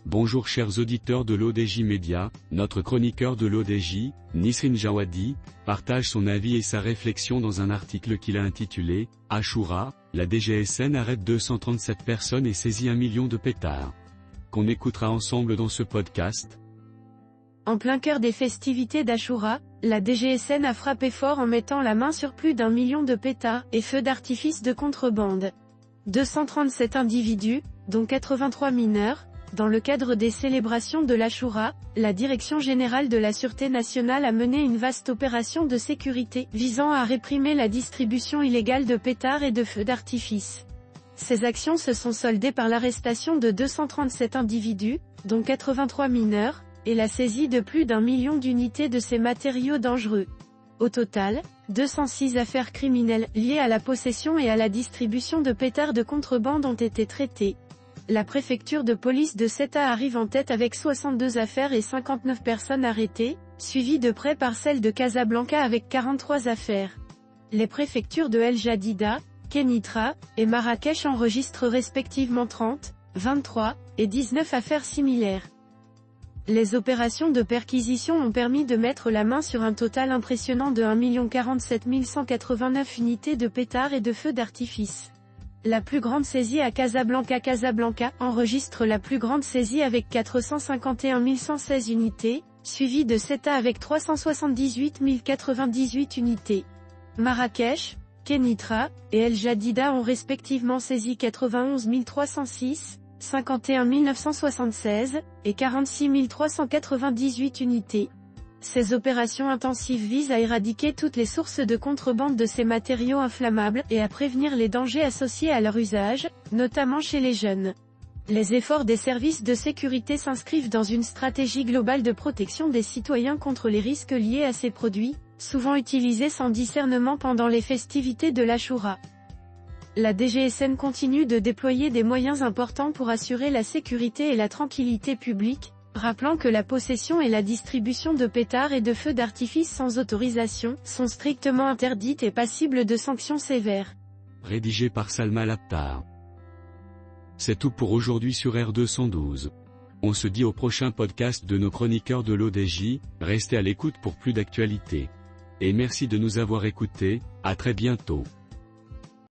Bonjour chers auditeurs de l'ODJ Média, notre chroniqueur de l'ODJ, Nisrin Jawadi, partage son avis et sa réflexion dans un article qu'il a intitulé « Achoura, la DGSN arrête 237 personnes et saisit 1 million de pétards », qu'on écoutera ensemble dans ce podcast. En plein cœur des festivités d'Achoura, la DGSN a frappé fort en mettant la main sur plus d'1 million de pétards et feux d'artifice de contrebande. 237 individus, dont 83 mineurs, dans le cadre des célébrations de l'Achoura, la Direction générale de la Sûreté nationale a mené une vaste opération de sécurité visant à réprimer la distribution illégale de pétards et de feux d'artifice. Ces actions se sont soldées par l'arrestation de 237 individus, dont 83 mineurs, et la saisie de plus d'1 million d'unités de ces matériaux dangereux. Au total, 206 affaires criminelles liées à la possession et à la distribution de pétards de contrebande ont été traitées. La préfecture de police de Ceuta arrive en tête avec 62 affaires et 59 personnes arrêtées, suivies de près par celle de Casablanca avec 43 affaires. Les préfectures de El Jadida, Kenitra, et Marrakech enregistrent respectivement 30, 23, et 19 affaires similaires. Les opérations de perquisition ont permis de mettre la main sur un total impressionnant de 1 047 189 unités de pétards et de feux d'artifice. La plus grande saisie à Casablanca enregistre la plus grande saisie avec 451 116 unités, suivie de Ceuta avec 378 098 unités. Marrakech, Kenitra, et El Jadida ont respectivement saisi 91 306, 51 976, et 46 398 unités. Ces opérations intensives visent à éradiquer toutes les sources de contrebande de ces matériaux inflammables et à prévenir les dangers associés à leur usage, notamment chez les jeunes. Les efforts des services de sécurité s'inscrivent dans une stratégie globale de protection des citoyens contre les risques liés à ces produits, souvent utilisés sans discernement pendant les festivités de l'Achoura. La DGSN continue de déployer des moyens importants pour assurer la sécurité et la tranquillité publique, rappelant que la possession et la distribution de pétards et de feux d'artifice sans autorisation sont strictement interdites et passibles de sanctions sévères. Rédigé par Salma Laptar. C'est tout pour aujourd'hui sur R212. On se dit au prochain podcast de nos chroniqueurs de l'ODJ, restez à l'écoute pour plus d'actualités. Et merci de nous avoir écoutés, à très bientôt.